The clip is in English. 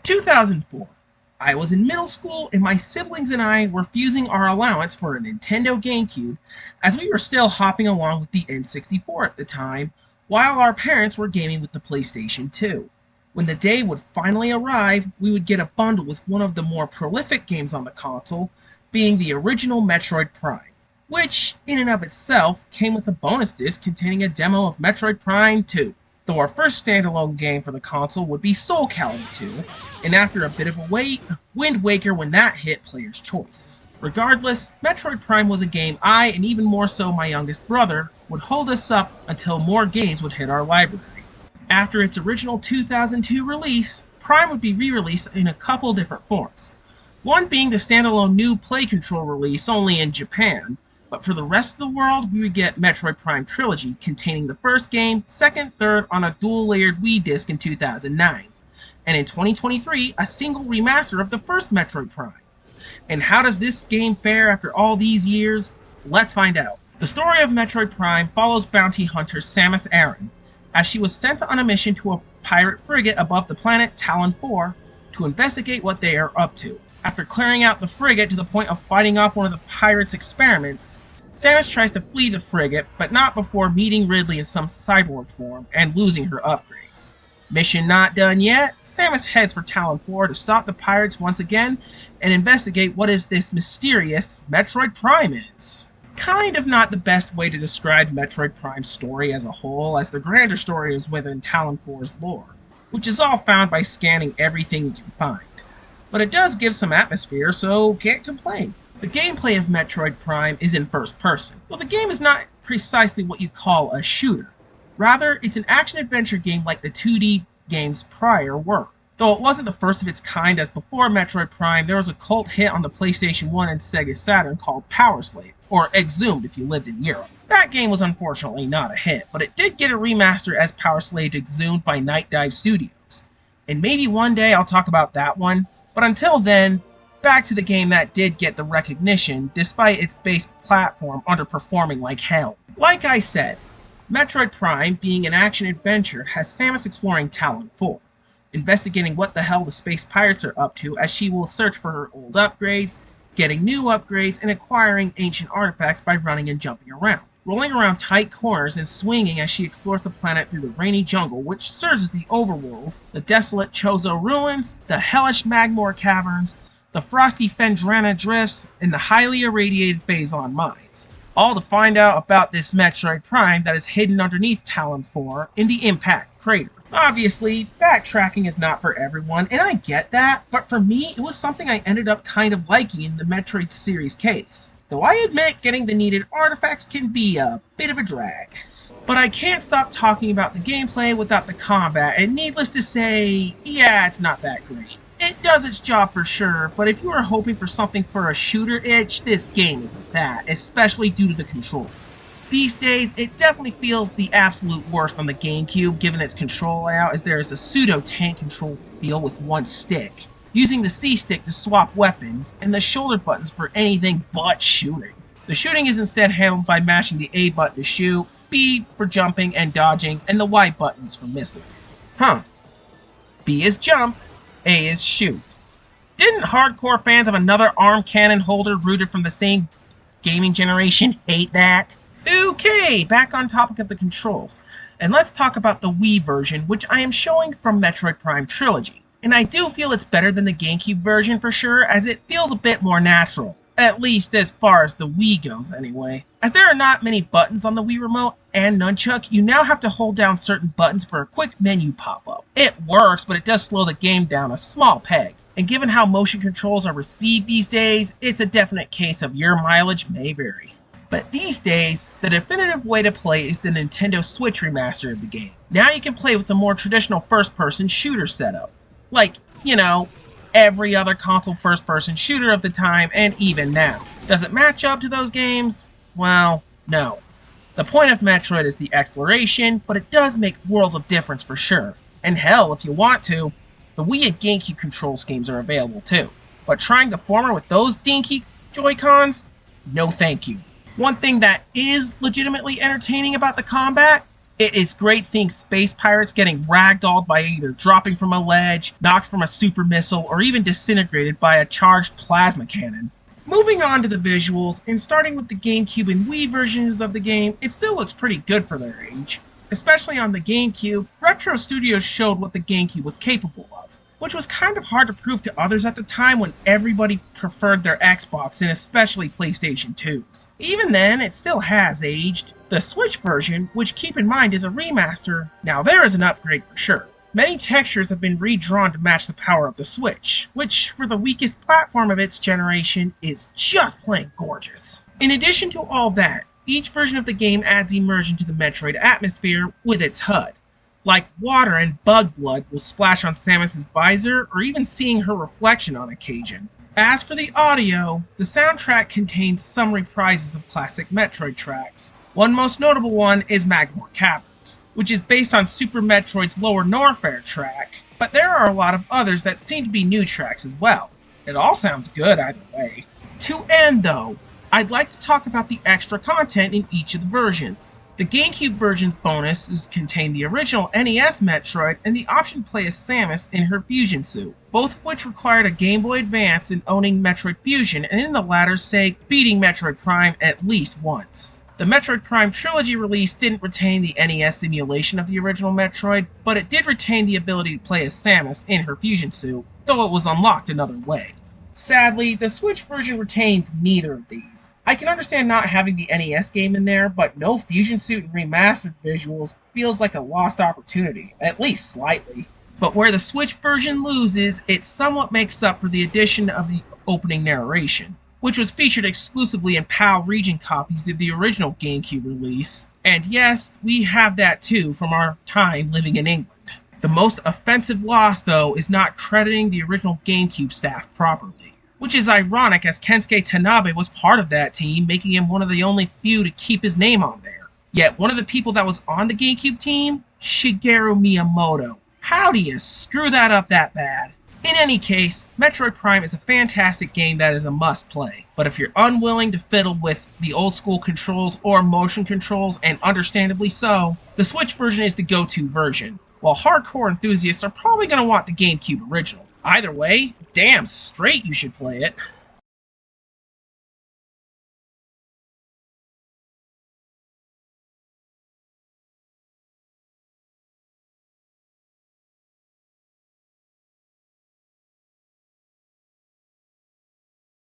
2004. I was in middle school and my siblings and I were fusing our allowance for a Nintendo GameCube as we were still hopping along with the N64 at the time, while our parents were gaming with the PlayStation 2. When the day would finally arrive, we would get a bundle with one of the more prolific games on the console, being the original Metroid Prime, which, in and of itself, came with a bonus disc containing a demo of Metroid Prime 2. Though our first standalone game for the console would be Soul Calibur 2, and after a bit of a wait, Wind Waker when that hit player's choice. Regardless, Metroid Prime was a game I, and even more so my youngest brother, would hold us up until more games would hit our library. After its original 2002 release, Prime would be re-released in a couple different forms. One being the standalone new Play Control release only in Japan, but for the rest of the world, we would get Metroid Prime Trilogy, containing the first game, second, third, on a dual-layered Wii disc in 2009. And in 2023, a single remaster of the first Metroid Prime. And how does this game fare after all these years? Let's find out. The story of Metroid Prime follows bounty hunter Samus Aran, as she was sent on a mission to a pirate frigate above the planet Talon 4 to investigate what they are up to. After clearing out the frigate to the point of fighting off one of the pirates' experiments, Samus tries to flee the frigate, but not before meeting Ridley in some cyborg form and losing her upgrades. Mission not done yet, Samus heads for Talon 4 to stop the pirates once again and investigate what is this mysterious Metroid Prime is. Kind of not the best way to describe Metroid Prime's story as a whole, as the grander story is within Talon 4's lore, which is all found by scanning everything you can find. But it does give some atmosphere, so can't complain. The gameplay of Metroid Prime is in first person. Well, the game is not precisely what you call a shooter. Rather, it's an action-adventure game like the 2D games prior were. Though it wasn't the first of its kind, as before Metroid Prime, there was a cult hit on the PlayStation 1 and Sega Saturn called Power Slave, or Exhumed if you lived in Europe. That game was unfortunately not a hit, but it did get a remaster as Power Slave Exhumed by Night Dive Studios. And maybe one day I'll talk about that one, but until then, back to the game that did get the recognition, despite its base platform underperforming like hell. Like I said, Metroid Prime, being an action-adventure, has Samus exploring Talon 4, investigating what the hell the space pirates are up to as she will search for her old upgrades, getting new upgrades, and acquiring ancient artifacts by running and jumping around, rolling around tight corners and swinging as she explores the planet through the rainy jungle, which serves as the overworld, the desolate Chozo ruins, the hellish Magmor caverns, the frosty Phendrana drifts, and the highly irradiated Phazon mines. All to find out about this Metroid Prime that is hidden underneath Talon 4 in the Impact Crater. Obviously, backtracking is not for everyone, and I get that, but for me, it was something I ended up kind of liking in the Metroid series case. Though I admit getting the needed artifacts can be a bit of a drag. But I can't stop talking about the gameplay without the combat, and needless to say, yeah, it's not that great. It does its job for sure, but if you are hoping for something for a shooter itch, this game isn't that, especially due to the controls. These days, it definitely feels the absolute worst on the GameCube given its control layout, as there is a pseudo-tank control feel with one stick, using the C-stick to swap weapons, and the shoulder buttons for anything but shooting. The shooting is instead handled by mashing the A button to shoot, B for jumping and dodging, and the Y buttons for missiles. B is jump, A is shoot. Didn't hardcore fans of another arm cannon holder rooted from the same gaming generation hate that? Okay, back on topic of the controls, and let's talk about the Wii version, which I am showing from Metroid Prime Trilogy. And I do feel it's better than the GameCube version for sure, as it feels a bit more natural. At least as far as the Wii goes anyway. As there are not many buttons on the Wii Remote and Nunchuck, you now have to hold down certain buttons for a quick menu pop-up. It works, but it does slow the game down a small peg. And given how motion controls are received these days, it's a definite case of your mileage may vary. But these days, the definitive way to play is the Nintendo Switch remaster of the game. Now you can play with the more traditional first-person shooter setup. Like, you know, every other console first-person shooter of the time and even now. Does it match up to those games? Well, no. The point of Metroid is the exploration, but it does make worlds of difference for sure. And hell, if you want to, the Wii and GameCube control schemes are available too. But trying the former with those dinky Joy-Cons? No thank you. One thing that is legitimately entertaining about the combat? It is great seeing space pirates getting ragdolled by either dropping from a ledge, knocked from a super missile, or even disintegrated by a charged plasma cannon. Moving on to the visuals, and starting with the GameCube and Wii versions of the game, it still looks pretty good for their age. Especially on the GameCube, Retro Studios showed what the GameCube was capable of, which was kind of hard to prove to others at the time when everybody preferred their Xbox and especially PlayStation 2s. Even then, it still has aged. The Switch version, which keep in mind is a remaster, now there is an upgrade for sure. Many textures have been redrawn to match the power of the Switch, which, for the weakest platform of its generation, is just plain gorgeous. In addition to all that, each version of the game adds immersion to the Metroid atmosphere with its HUD. Like water and bug blood will splash on Samus's visor, or even seeing her reflection on occasion. As for the audio, the soundtrack contains some reprises of classic Metroid tracks. One most notable one is Magmoor Caverns, which is based on Super Metroid's Lower Norfair track, but there are a lot of others that seem to be new tracks as well. It all sounds good either way. To end though, I'd like to talk about the extra content in each of the versions. The GameCube version's bonuses contain the original NES Metroid and the option to play as Samus in her fusion suit, both of which required a Game Boy Advance and owning Metroid Fusion, and in the latter's sake, beating Metroid Prime at least once. The Metroid Prime Trilogy release didn't retain the NES simulation of the original Metroid, but it did retain the ability to play as Samus in her fusion suit, though it was unlocked another way. Sadly, the Switch version retains neither of these. I can understand not having the NES game in there, but no Fusion Suit and remastered visuals feels like a lost opportunity, at least slightly. But where the Switch version loses, it somewhat makes up for the addition of the opening narration, which was featured exclusively in PAL region copies of the original GameCube release. And yes, we have that too from our time living in England. The most offensive loss, though, is not crediting the original GameCube staff properly, which is ironic as Kensuke Tanabe was part of that team, making him one of the only few to keep his name on there. Yet one of the people that was on the GameCube team, Shigeru Miyamoto. How do you screw that up that bad? In any case, Metroid Prime is a fantastic game that is a must-play, but if you're unwilling to fiddle with the old-school controls or motion controls, and understandably so, the Switch version is the go-to version, while hardcore enthusiasts are probably going to want the GameCube original. Either way, damn straight you should play it.